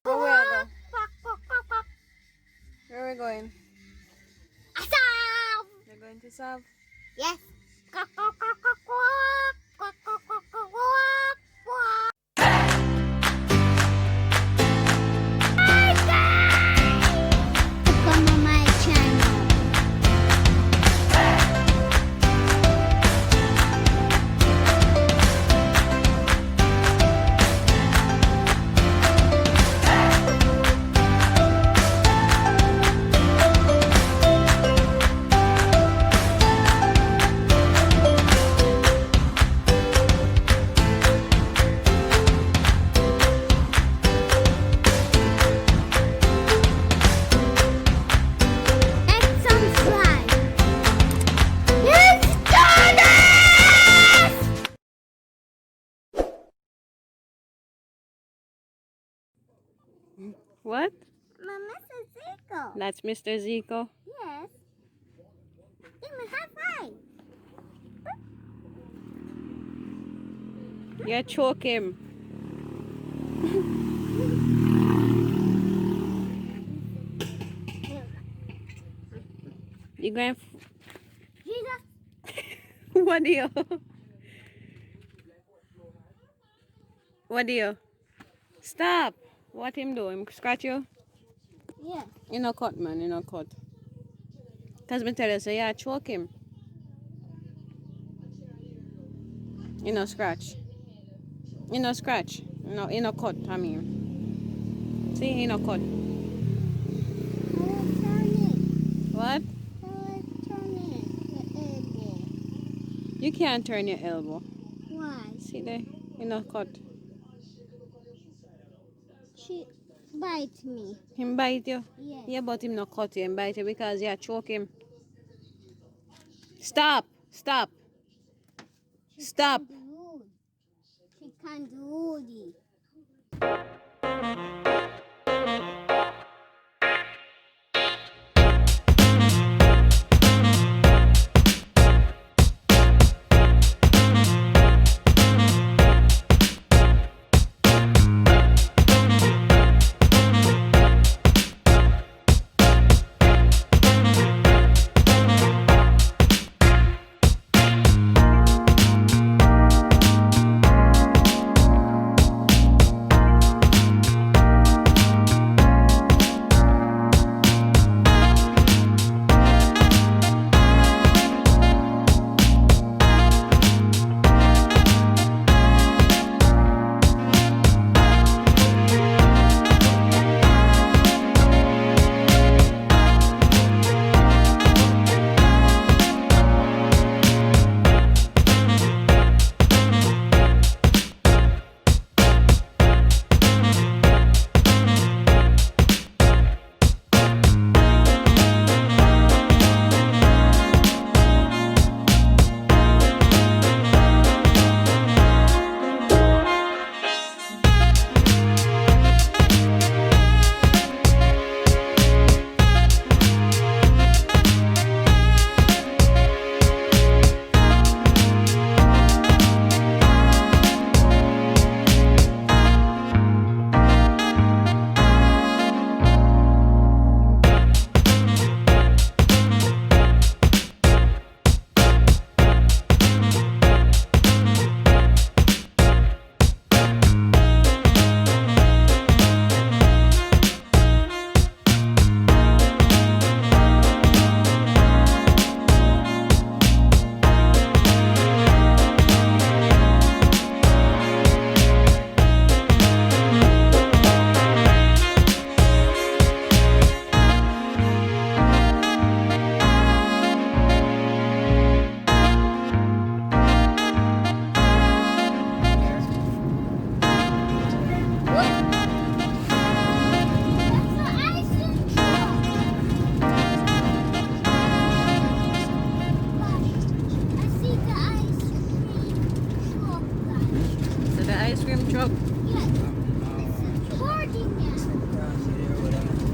Where we are go? Where are we going? Serve! We're going to serve? Yes. Come on my channel. Let's subscribe. Let's do this! What? Mama says Zico. That's Mr. Zico. Yes. Give me high five. Yeah, choke him. You going? Jesus. What do you? What do you? Stop! What him do? Him scratch you? Yes. You no cut, man. You no cut. Cause me tell you, say yeah, choke him. You no scratch. You no scratch. No, you no cut. I mean, see, he no cut. How turn it? What? How turn it? The elbow. You can't turn your elbow. Why? See there? You no cut. She bite me. Him bite you? Yes. Yeah, but him no cut you. Him bite you because you choke him. Stop! Stop! Stop! She can't do it.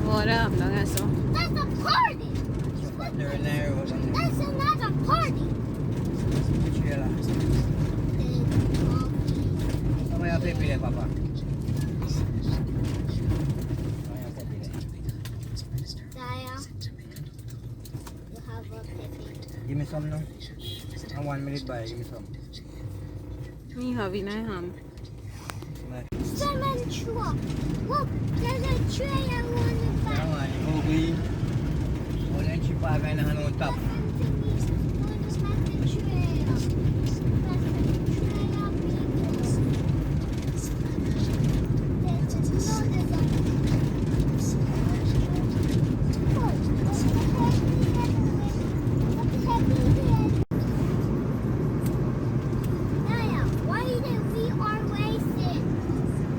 What up? No, that's so. That's a party. That's another party. Voy a pedirle, papá. me some now. And 1 minute buy, give me some. Me having a ham. Someone truck. Look, there's a tray I want to buy. That one, ugly. Oh, then she park and hand on top.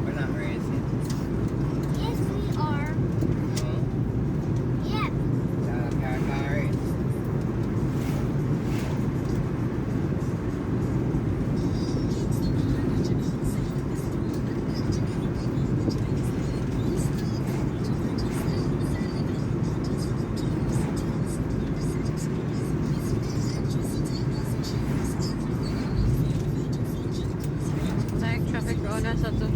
We're not racing. Yes, we are. No. Yep. Car race. Like traffic road or something.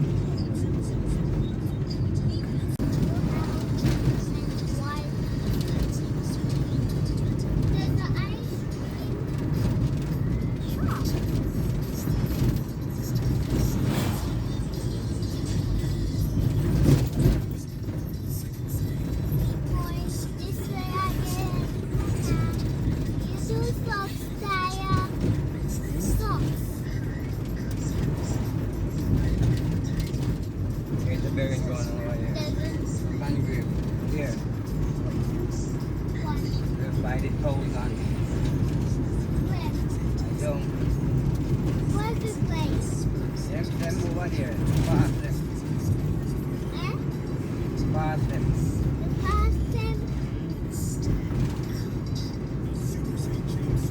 There's the berries going over here. Candy grape. Here. We'll buy the toes on. Down. Where's this place? Them over there. Pass them. Eh? Pass them. The past them.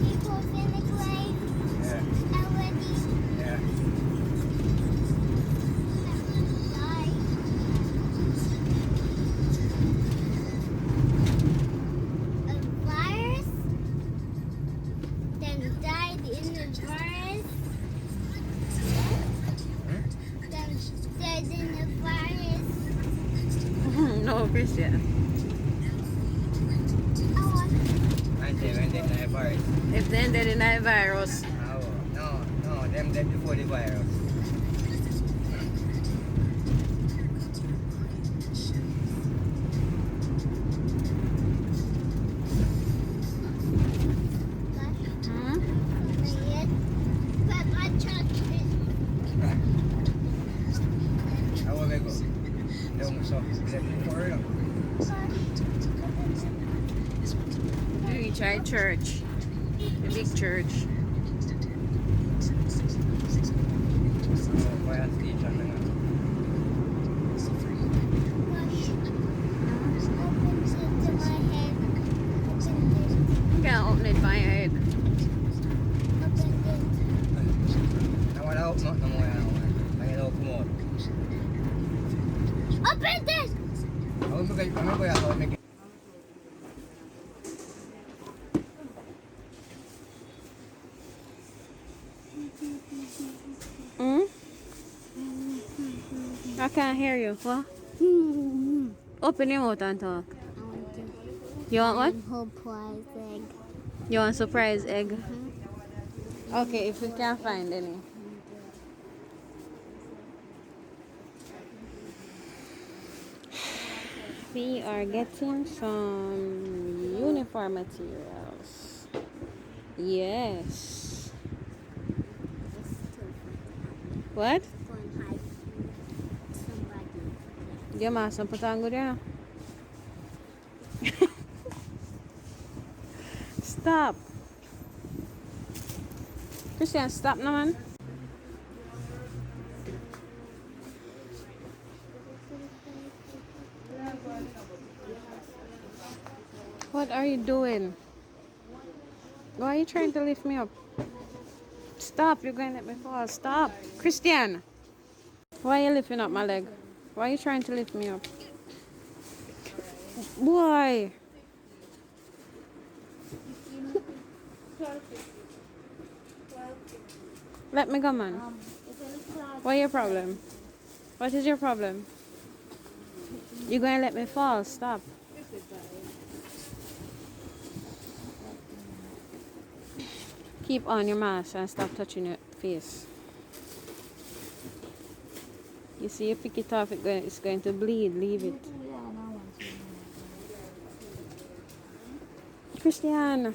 People in the grave Yeah. already Yeah. died. A virus? Then died in the virus? Then died in the virus? No, Kristian. I want I say when they die virus. If they ended in a virus. Oh, no, them dead before the virus. Hmm? it. But my church is How will we go? Down so. Left for real. We tried church. The big church. Oh, fire station na nga. opens into my head. You can't open it by your head. Open it. Nawala ako, no? Namuha ako. Nakita ko kumot. Open this! Ako ba ako? Hmm? I can't hear you. What? Open your mouth and talk. You want what? Whole prize egg. You want surprise egg? Okay, if we can't find any. We are getting some uniform materials. Yes. What? Go and hide somebody. Dia masam petangguh dia. Stop. Kristian, stop naman. What are you doing? Why are you trying to lift me up? Stop, you're going to let me fall. Stop. Kristian. Why are you lifting up my leg? Why are you trying to lift me up? Why? Let me go, man. What's your problem? What is your problem? You're going to let me fall. Stop. Keep on your mask and stop touching your face. You see, you pick it off, it's going to bleed. Leave it. Kristian.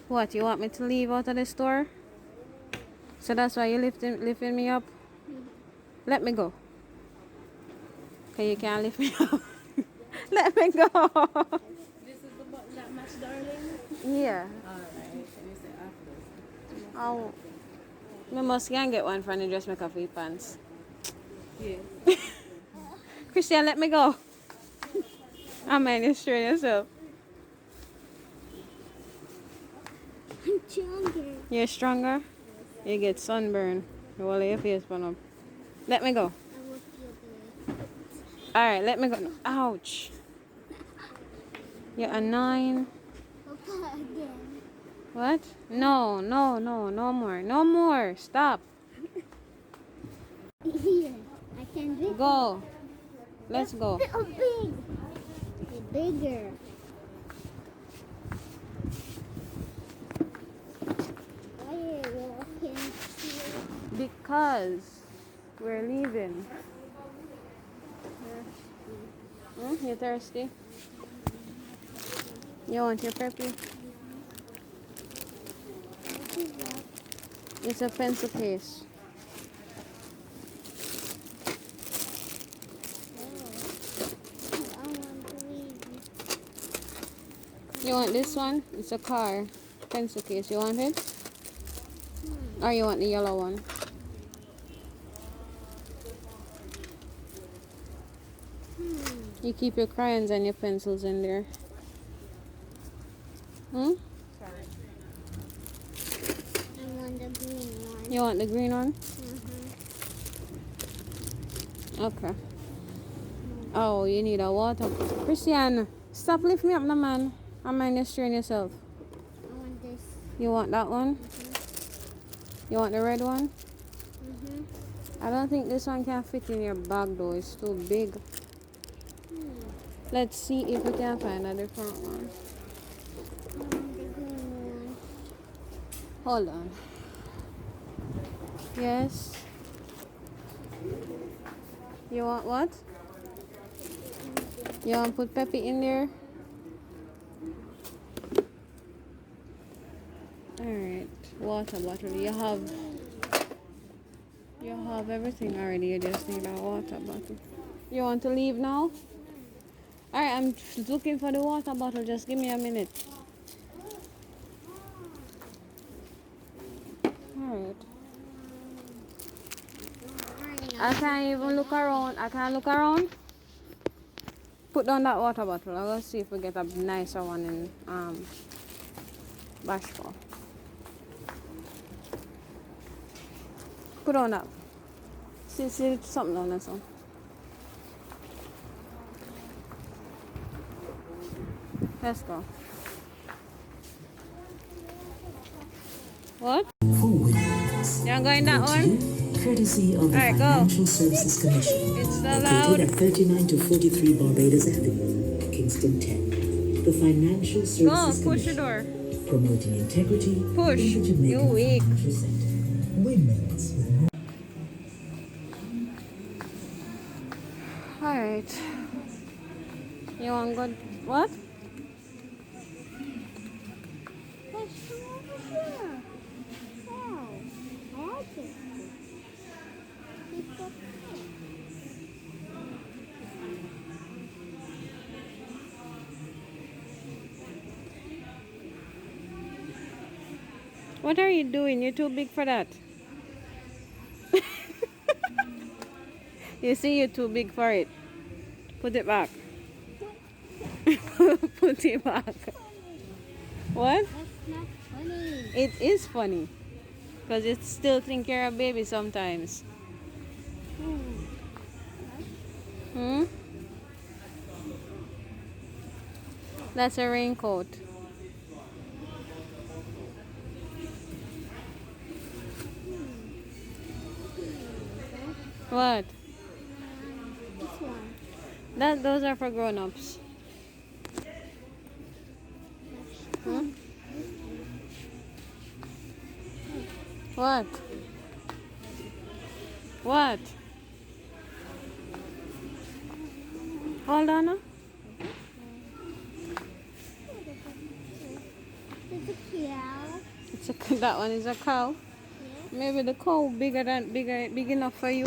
What, you want me to leave out of the store? So that's why you're lifting me up? Let me go. Okay, you can't lift me up. Let me go. This is the button that match, darling? Yeah. Alright, can you say after? Oh, me must can get one from the dressmaker for your pants. Yeah. Kristian, let me go. I'm ministering yourself. I'm stronger. You're stronger? You get sunburn. You will lay your face one up. Let me go. I will feel good. Alright, let me go. Ouch. You're a 9. Okay, again. What? No, no, no, no more. No more. Stop. Yeah, I can do it. Go. Let's go. Oh, big. Bigger. Why are you walking here? Because we're leaving. You thirsty? You want your peppy? What is that? It's a pencil case. I want to leave. You want this one? It's a car. Pencil case. You want it? Or you want the yellow one? You keep your crayons and your pencils in there. Hmm? I want the green one. You want the green one? Okay. Oh, you need a water. Kristian, stop lifting me up, no man. I'm ministering yourself. I want this. You want that one? You want the red one? I don't think this one can fit in your bag though. It's too big. Let's see if we can find a different one. I want the green one. Hold on. Yes. You want what? You want to put Peppy in there? Alright. Water bottle. You have everything already. You just need a water bottle. You want to leave now? Alright, I'm looking for the water bottle. Just give me a minute. Alright. I can't even look around. I can't look around. Put down that water bottle. I'll go see if we get a nicer one in Bashful. Put on that. See something on this one. Let's go. What? You're going that one? Courtesy of the Alright, go. Financial Services Commission. It's so Located loud. at 39 to 43 Barbados Avenue, Kingston 10. The Financial Go, Services push the Commission. door. Promoting integrity Push. in the You Jamaican weak. financial sector. Windmills with more. Alright. You want good? What? Let's come over here. Wow. I like it. It's up here. What are you doing? You're too big for that. You see, you're too big for it. Put it back. Put it back. What? That's not funny. It is funny. Because you still think you're a baby sometimes. Hmm? That's a raincoat. What? This one. Those are for grown-ups. Hmm? What? What? Hold on. There's a cow. It's a, that one is a cow. Maybe the cow big enough for you.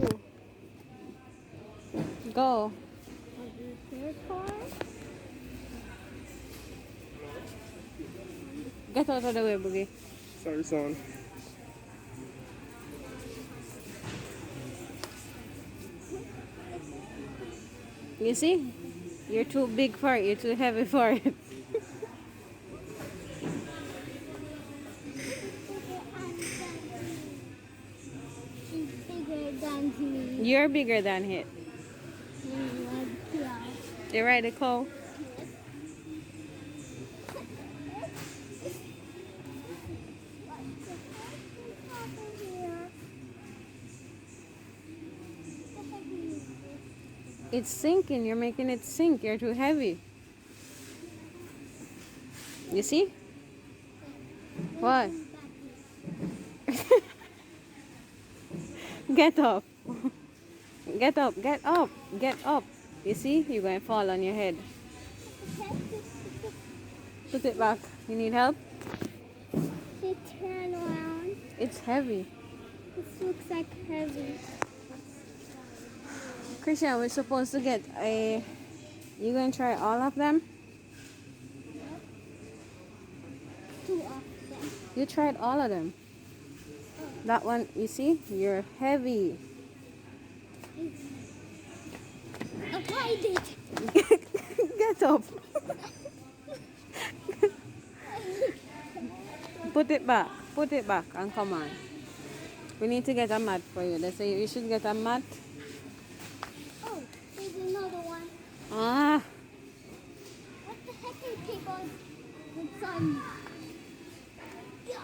Go. There's a car. Get out of the way, Boogie. Sorry, son. You see? You're too big for it. You're too heavy for it. She's bigger than me. You're bigger than it. Yeah. You ride a cow? It's sinking. You're making it sink. You're too heavy. You see? What? Get up. Get up. Get up. Get up. You see? You're going to fall on your head. Put it back. You need help? She turn around. It's heavy. This looks like heavy. Kristian, we're supposed to get a... You going to try all of them? Two of them. You tried all of them. That one, you see? You're heavy. Apply it. Get up. Put it back. Put it back and come on. We need to get a mat for you. They say you should get a mat. Oh, there's another one. Ah, What the heck is people with sun? Yeah.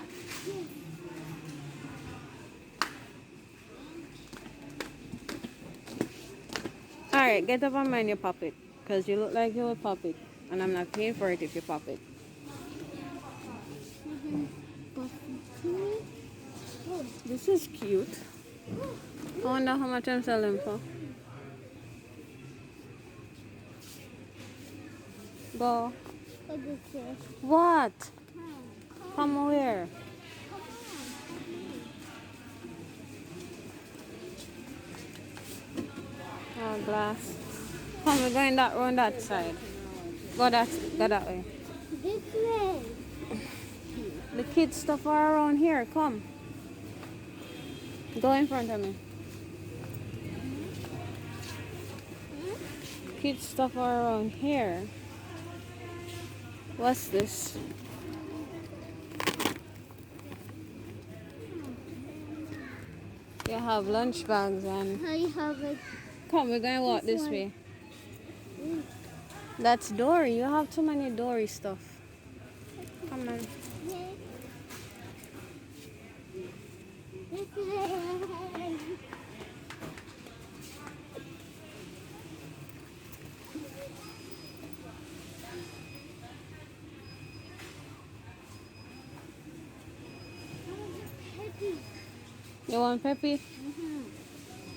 alright, get up and mind your pop it. Because you look like you will pop it. And I'm not paying for it if you pop it. Oh, This is cute. I wonder how much I'm selling for. Go. what is this? What? Come Come where? Oh, glass. Come, we're going that round that side. Go that way. This way. The kids stuff are around here. Come. Go in front of me. Kids stuff are around here. What's this? You have lunch bags and... I have it. Come, we're going to walk this way. That's Dory. You have too many Dory stuff. Come on. This way. You want Peppy?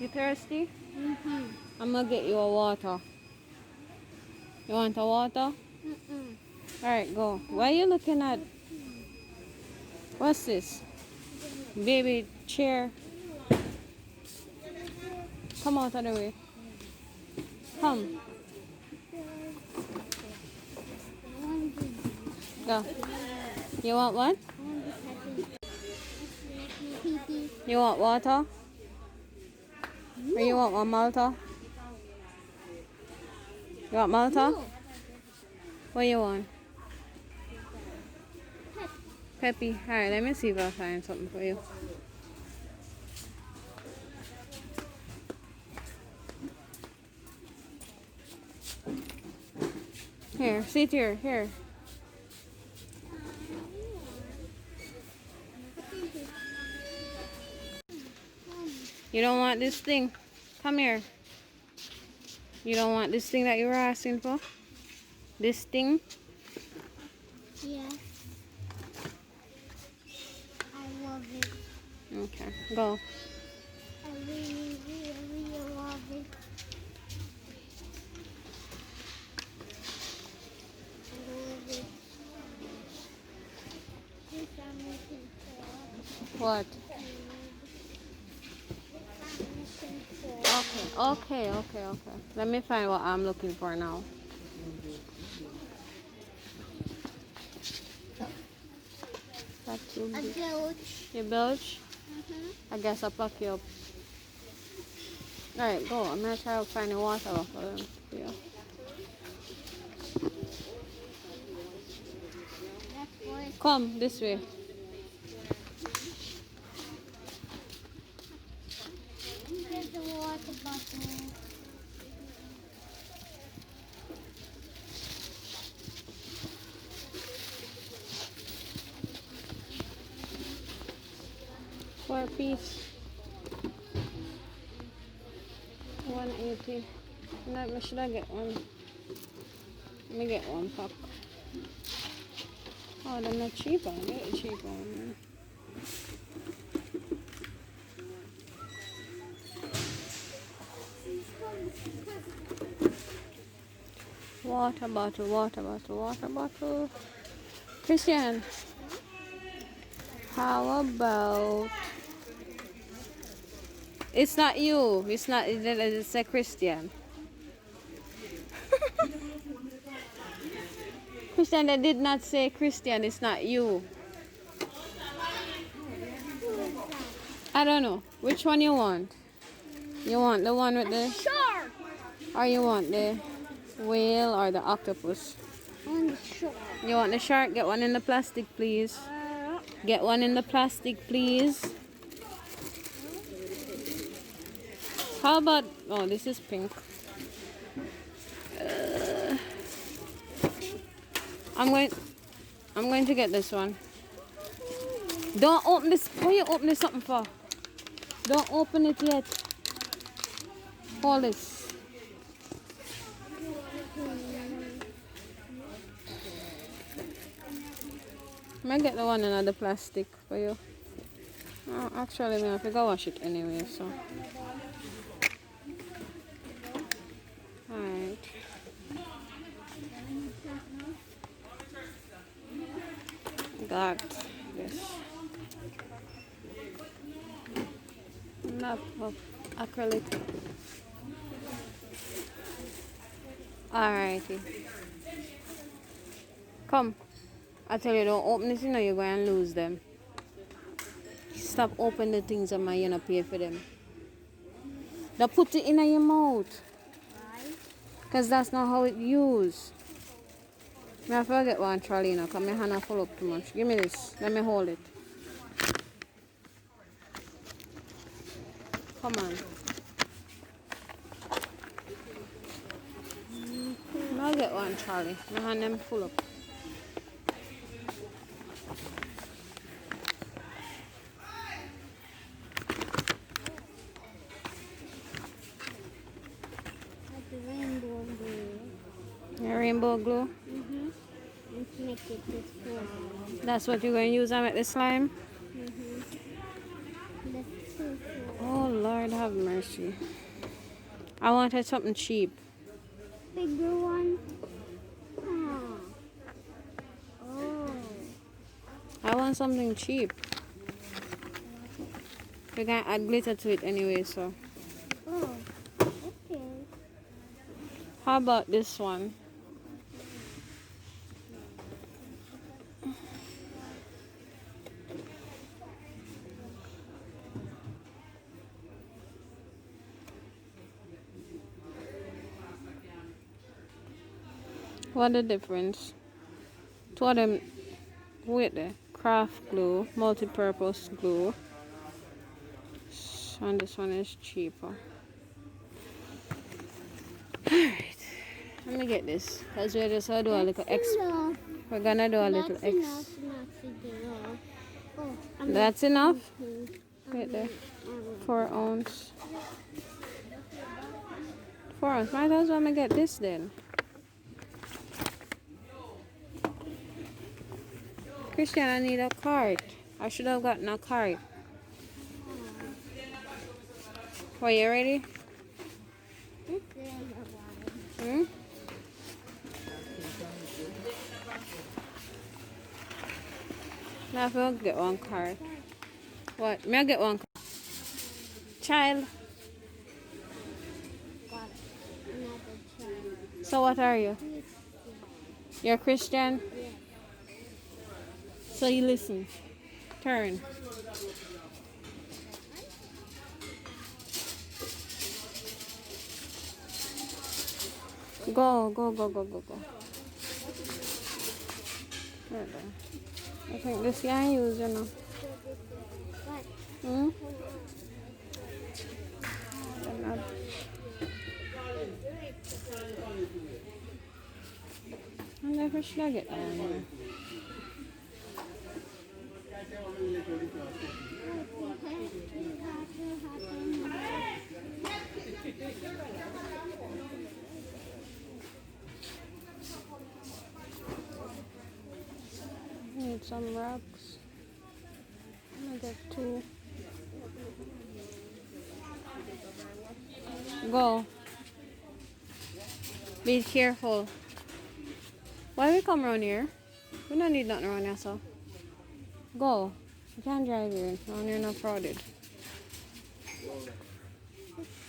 You thirsty? I'm going to get you a water. You want a water? Alright, go. Why are you looking at... What's this? Baby chair. Come out of the way. Come. Go. You want what? You want water? Or you want one Malta? You want Malta? What you want? Peppy. Alright, let me see if I find something for you. Here, sit here. Here. You don't want this thing? Come here. You don't want this thing that you were asking for? This thing? Yeah. I love it. Okay, go. I really, really, really love it. I love it. This I'm looking for. What? This I'm looking for. Okay. Let me find what I'm looking for now. That's you. A bilge. You bilge? I guess I'll pluck you up. Alright, go. I'm gonna try to find a water bottle for you. That's what. Come this way. Here's the water bottle. For a piece. 180. No, should I get one? Let me get one pack. Oh, they're not cheaper. Get a cheaper one. Water bottle. Kristian, how about... It's not you. It's a Kristian. Kristian, they did not say Kristian. It's not you. I don't know. Which one you want? You want the one with the... Shark! Or you want the whale or the octopus? On the shark. You want the shark? Get one in the plastic, please. Get one in the plastic, please. How about... Oh, this is pink. I'm going to get this one. Don't open this. What are you opening something for? Don't open it yet. Hold this. I'm gonna get the one in the plastic for you. Oh, actually, I have to go wash it anyway, so. Alright. Got this. Map of acrylic. Alrighty. Come. I tell you, don't open this, you know you're going to lose them. Stop opening the things and you're not pay for them. Don't put it in your mouth. Because that's not how it used. I forget one trolley, you know, because my hand is full up too much. Give me this. Let me hold it. Come on. I'll get one trolley. My hand is full up. Rainbow blue. A rainbow glue? Let's make it this one. That's what you're going to use to make the slime? That's too Oh, Lord have mercy. I wanted something cheap. bigger one. Oh. I want something cheap. We're going to add glitter to it anyway, so. Oh. Okay. How about this one? What the difference? Two of them with the craft glue, multi-purpose glue. And this one is cheaper. Alright. Let me get this. Because we're just going to do a little X. We're going to do a little X. That's enough? Wait there. 4 ounce. course. Might as well me get this then. Kristian, I need a cart. I should have gotten a cart. Are you ready? This is a one. Hmm? Now if I'll get one cart. What? May I get one cart? Child. Got another child. So what are you? This You're Kristian? yeah. So you listen. Turn. Go. Right there. I think this guy use, you know. What? Hmm? And I never should I get down here. Need some rocks. I'm gonna get 2. Go. Be careful. Why we come around here? We don't need nothing around here, so. Go. You can't drive here. Around here not crowded.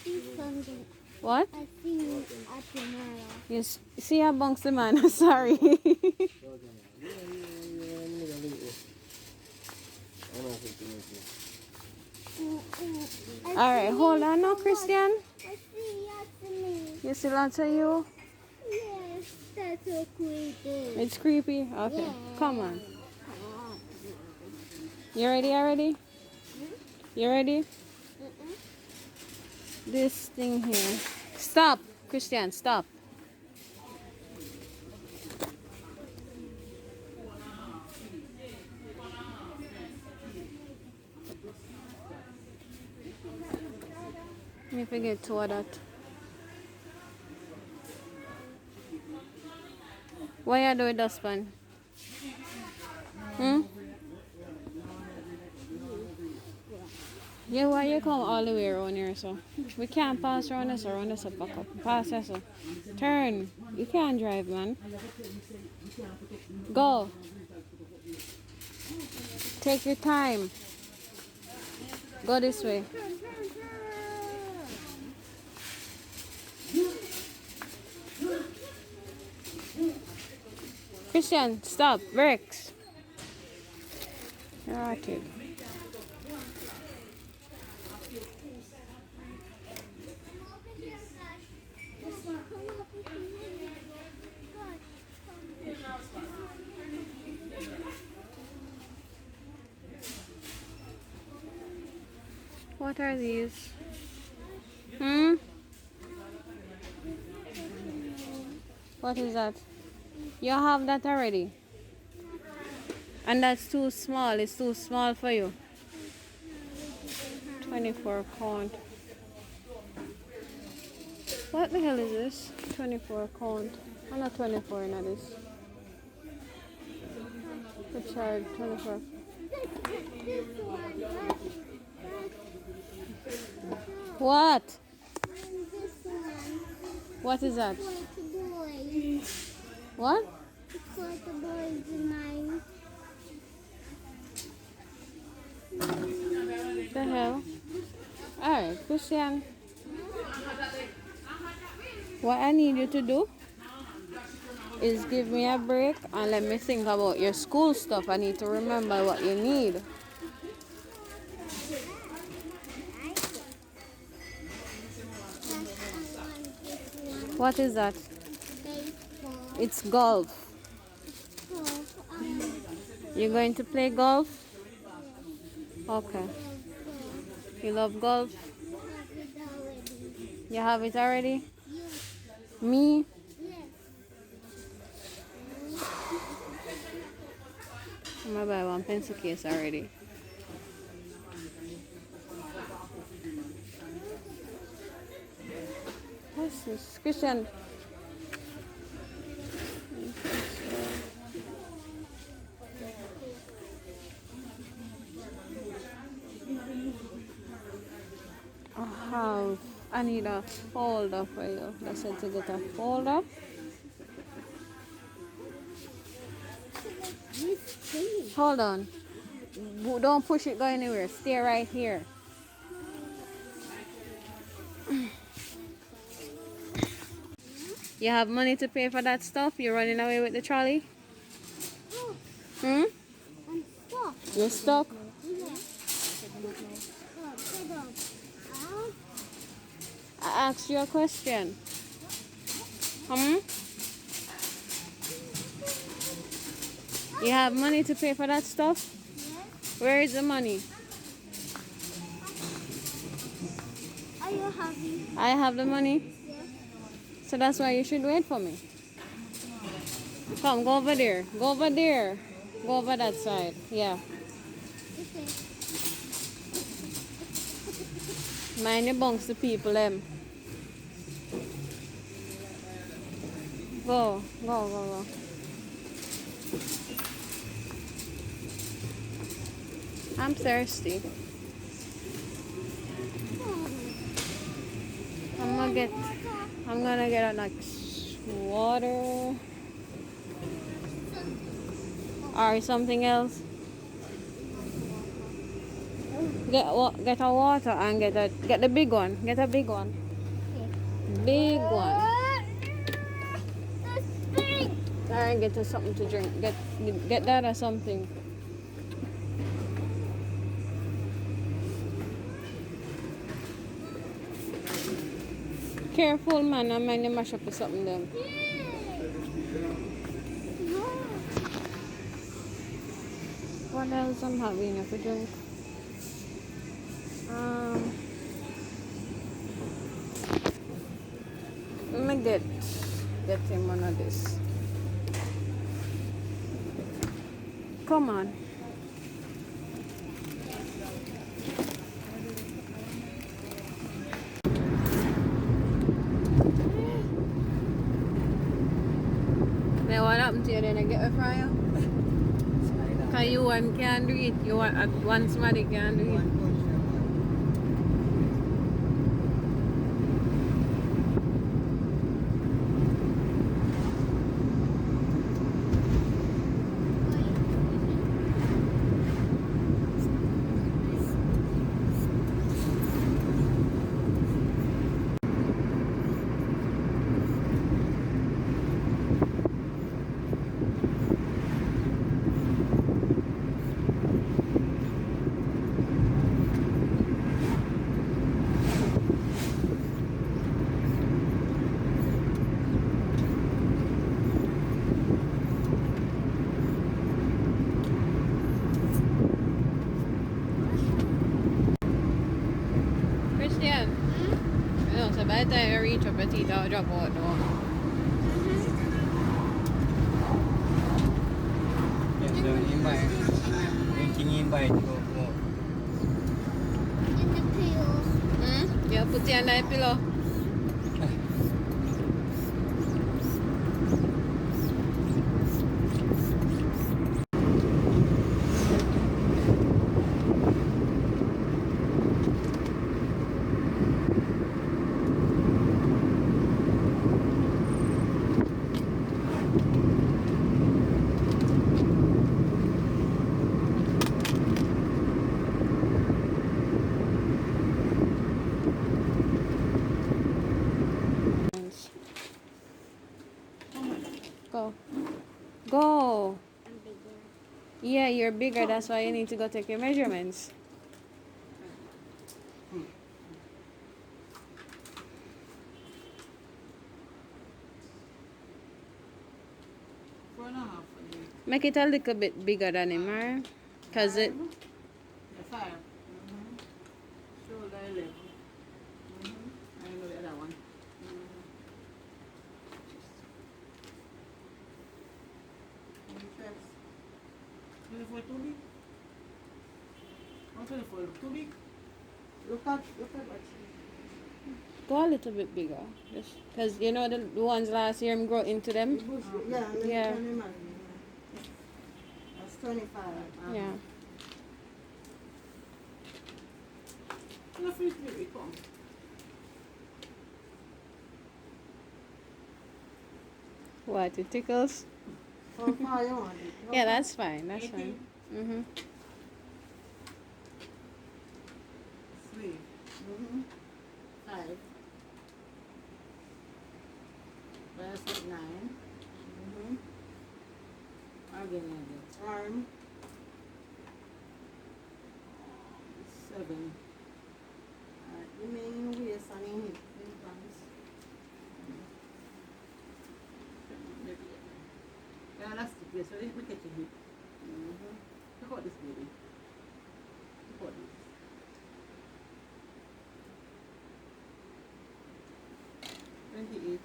See something. What? I see you at tomorrow. You see how bunks the man. Sorry. Alright, hold on now, Kristian. I see lots of me. You see lots of you? Yes, that's so creepy. It's creepy? Okay. Yeah. Come on. You ready? You ready? This thing here. Stop, Kristian, stop. Let me forget to what that. Why you do with dustpan? Hmm? Yeah, why you come all the way around here, so? We can't pass around this back up. Pass this, so. Turn. You can't drive, man. Go. Take your time. Go this way. Kristian, stop. Brakes. You're right here. What are these? Hmm? What is that? You have that already? And that's too small. It's too small for you. 24 count. What the hell is this? 24 count. I'm not 24 in this. The child, 24. This one. What? And this one. What is that? It's like the boys. What? It's like the boys in mine. The hell? Alright, Kristian. What I need you to do is give me a break and let me think about your school stuff. I need to remember what you need. What is that? Baseball. It's golf. You're going to play golf? Okay. You love golf? You have it already? Me? I'm gonna buy one pencil case already. What's glasses. Kristian. I need a folder for you. They said to get a folder. Hold on. Don't push it, go anywhere. Stay right here. You have money to pay for that stuff? You're running away with the trolley? Hmm? I'm stuck. You're stuck? Yeah. I asked you a question. Hmm? You have money to pay for that stuff? Yes. Where is the money? Are you happy? I have the money. Yes. So that's why you should wait for me. Come, go over there. Go over there. Go over that side. Yeah. Okay. Mind your bunks, the people, them. Go, go, go, go. I'm thirsty. I'm gonna get a like water or something else. Get a water and get the big one. Get a big one. Big one. That's big. Alright, get us something to drink. Get that or something. Careful, man. I might mash up with something then. What else I'm having if I drink? Let me get him one of this. Come on. Then what happened to you then? I get a fryer? Because you one can't do it. You want one somebody can't do it. Kristian, you know, so by the time I reach up your teeth, I'll drop out though. Yes, so invite. Drinking invite to go. In the pills. Yeah, put it under the pillow. Go. Go. I'm bigger. Yeah, you're bigger. That's why you need to go take your measurements. Make it a little bit bigger than him, right? Because it... Five. Shoulder 11. I know the other one. For too big? 124 too big? Look at what. Go a little bit bigger. Just because you know the ones last year I'm grow into them. Yeah, Yeah. That's 25. Yeah. No, free spirit, come. What, it tickles? How far you want it? Yeah, that's fine. That's 18? fine. Mm-hmm. Sleeve. 5. That's 9. Again. Arm. 7. You mean waist and in hip. Yeah, that's the place. So let me catch your hip. Look at this baby. Look at this. 28.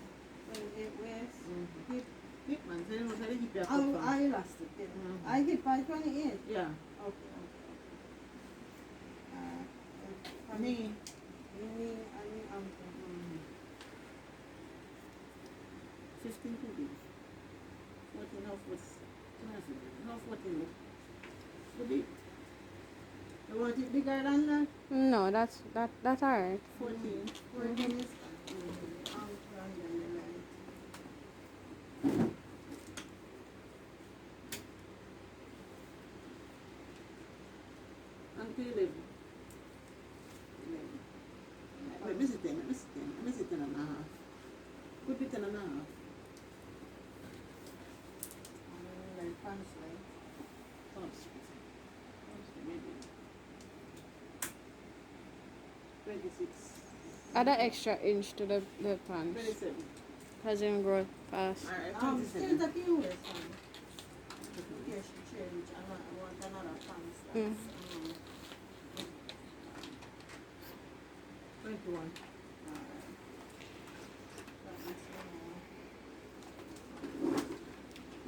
28 waist. Hip. Hip man. So you know, so the hip you have to I elastic. Yeah. I hit by 28. Yeah. Okay. Knee. Knee and ankle. 15 to be. 14 half was. Half 14 look. So big. You want it bigger than that? No, that's alright. 14. 14 is Until 11. Wait, miss it 10. Miss it 10 and a half. Could be 10 and a half. pants leg. Pumps. Maybe. 26. Add an extra inch to the pants. 27. Because them grow fast. Alright, Still 27. the few waist on. Yes, she changed. I want another pants. Mm. 21.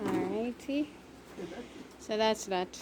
Alrighty. So that's that.